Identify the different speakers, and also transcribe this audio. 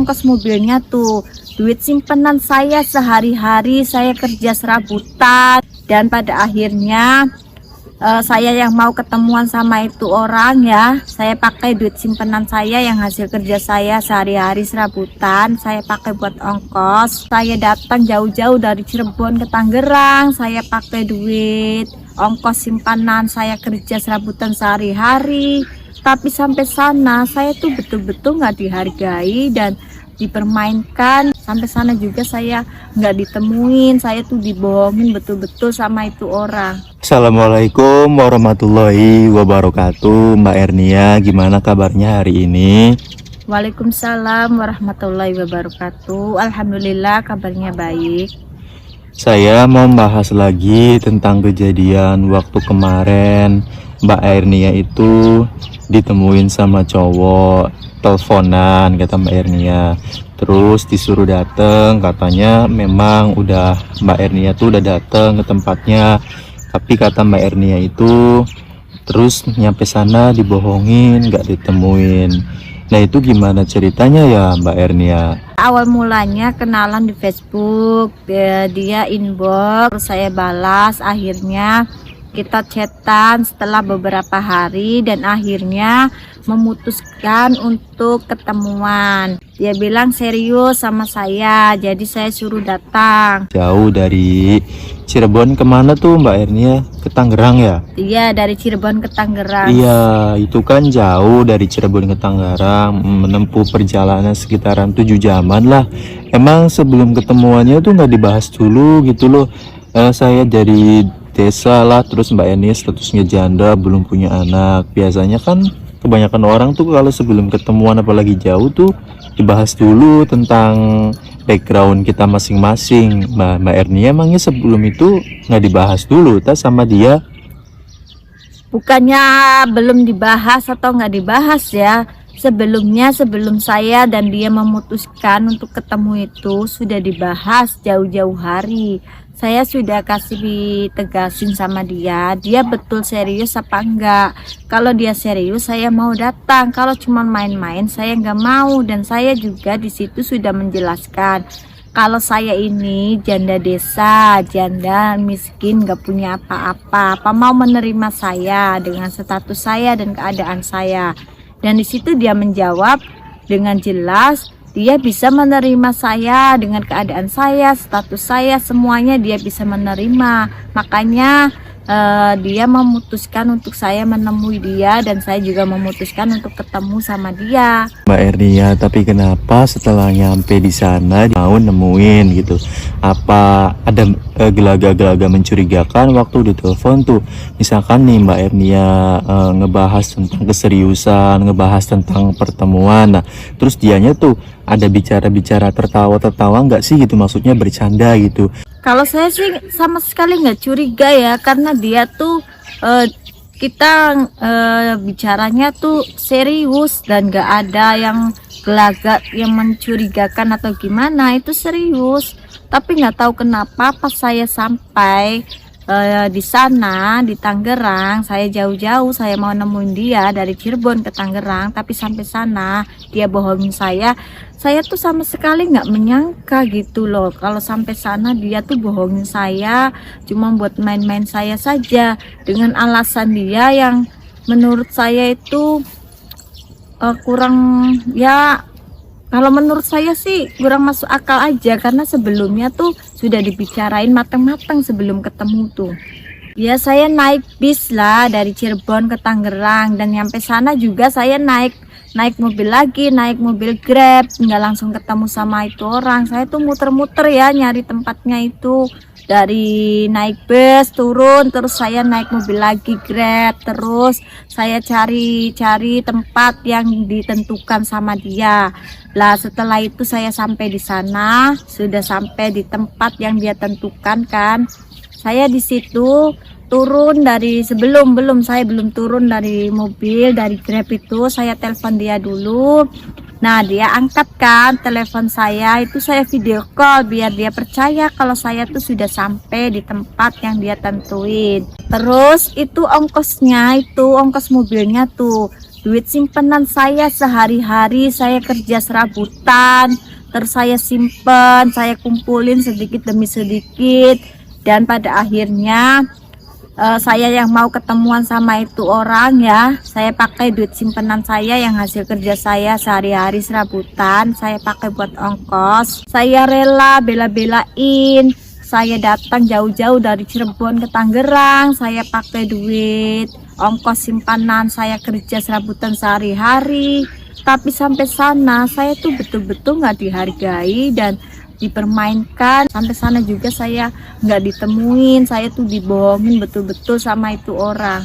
Speaker 1: ongkos mobilnya tuh, duit simpanan saya sehari-hari saya kerja serabutan, dan pada akhirnya saya yang mau ketemuan sama itu orang ya, saya pakai duit simpanan saya yang hasil kerja saya sehari-hari serabutan, saya pakai buat ongkos. Saya datang jauh-jauh dari Cirebon ke Tangerang, saya pakai duit ongkos simpanan saya kerja serabutan sehari-hari. Tapi sampai sana saya tuh betul-betul nggak dihargai dan dipermainkan. Sampai sana juga saya nggak ditemuin, saya tuh dibohongin betul-betul sama itu orang.
Speaker 2: Assalamualaikum warahmatullahi wabarakatuh. Mbak Ernia, gimana kabarnya hari ini?
Speaker 1: Waalaikumsalam warahmatullahi wabarakatuh. Alhamdulillah kabarnya baik.
Speaker 2: Saya mau bahas lagi tentang kejadian waktu kemarin Mbak Ernia itu ditemuin sama cowok, teleponan kata Mbak Ernia. Terus disuruh dateng, katanya memang udah Mbak Ernia tuh udah dateng ke tempatnya. Tapi kata Mbak Ernia itu terus nyampe sana dibohongin, nggak ditemuin. Nah itu gimana ceritanya ya Mbak Ernia?
Speaker 1: Awal mulanya kenalan di Facebook, dia inbox, saya balas, akhirnya kita chatan setelah beberapa hari dan akhirnya memutuskan untuk ketemuan. Dia bilang serius sama saya, jadi saya suruh datang.
Speaker 2: Jauh dari Cirebon kemana tuh Mbak Ernia? Ke Tangerang ya?
Speaker 1: Iya, dari Cirebon ke Tangerang.
Speaker 2: Iya, itu kan jauh dari Cirebon ke Tangerang, menempuh perjalanan sekitaran 7 jaman lah. Emang sebelum ketemuannya tuh nggak dibahas dulu gitu loh. Saya dari desa lah, terus Mbak Ernia statusnya janda, belum punya anak. Biasanya kan kebanyakan orang tuh kalau sebelum ketemuan apalagi jauh tuh dibahas dulu tentang background kita masing-masing. Mbak Ernia emangnya sebelum itu nggak dibahas dulu tas sama dia?
Speaker 1: Bukannya belum dibahas atau nggak dibahas ya. Sebelumnya, sebelum saya dan dia memutuskan untuk ketemu itu sudah dibahas jauh-jauh hari. Saya sudah kasih tegasin sama dia betul serius apa enggak. Kalau dia serius saya mau datang, kalau cuma main-main saya nggak mau. Dan saya juga di situ sudah menjelaskan kalau saya ini janda desa, janda miskin, nggak punya apa-apa, apa mau menerima saya dengan status saya dan keadaan saya. Dan di situ dia menjawab dengan jelas, dia bisa menerima saya dengan keadaan saya, status saya, semuanya dia bisa menerima. Makanya dia memutuskan untuk saya menemui dia dan saya juga memutuskan untuk ketemu sama dia.
Speaker 2: Mbak Ernia, tapi kenapa setelah nyampe di sana mau nemuin gitu? Apa ada gelaga-gelaga mencurigakan waktu ditelepon tuh? Misalkan nih Mbak Ernia ngebahas tentang keseriusan, ngebahas tentang pertemuan. Nah, terus dianya tuh ada bicara-bicara tertawa-tertawa nggak sih gitu? Maksudnya bercanda gitu.
Speaker 1: Kalau saya sih sama sekali nggak curiga ya, karena dia tuh kita bicaranya tuh serius dan nggak ada yang gelagat yang mencurigakan atau gimana, itu serius. Tapi nggak tahu kenapa pas saya sampai di sana di Tangerang, saya jauh-jauh saya mau nemuin dia dari Cirebon ke Tangerang, tapi sampai sana dia bohongin saya. Saya tuh sama sekali nggak menyangka gitu loh, kalau sampai sana dia tuh bohongin saya cuma buat main-main saya saja dengan alasan dia yang menurut saya itu kurang ya. Kalau menurut saya sih kurang masuk akal aja, karena sebelumnya tuh sudah dibicarain matang-matang sebelum ketemu tuh. Ya saya naik bis lah dari Cirebon ke Tangerang, dan nyampe sana juga saya naik mobil lagi, naik mobil Grab, nggak langsung ketemu sama itu orang. Saya tuh muter-muter ya nyari tempatnya itu. Dari naik bus turun, terus saya naik mobil lagi Grab, terus saya cari tempat yang ditentukan sama dia. Lah setelah itu saya sampai di sana, sudah sampai di tempat yang dia tentukan kan. Saya di situ turun dari saya belum turun dari mobil, dari Grab itu saya telepon dia dulu. Nah dia angkat kan telepon saya, itu saya video call biar dia percaya kalau saya tuh sudah sampai di tempat yang dia tentuin. Terus itu ongkosnya, itu ongkos mobilnya tuh duit simpanan saya sehari-hari, saya kerja serabutan, terus saya simpen, saya kumpulin sedikit demi sedikit, dan pada akhirnya saya yang mau ketemuan sama itu orang ya, saya pakai duit simpanan saya yang hasil kerja saya sehari-hari serabutan, saya pakai buat ongkos. Saya rela bela-belain, saya datang jauh-jauh dari Cirebon ke Tangerang, saya pakai duit ongkos simpanan saya kerja serabutan sehari-hari. Tapi sampai sana saya tuh betul-betul nggak dihargai dan dipermainkan. Sampai sana juga saya nggak ditemuin, saya tuh dibohongin betul-betul sama itu orang.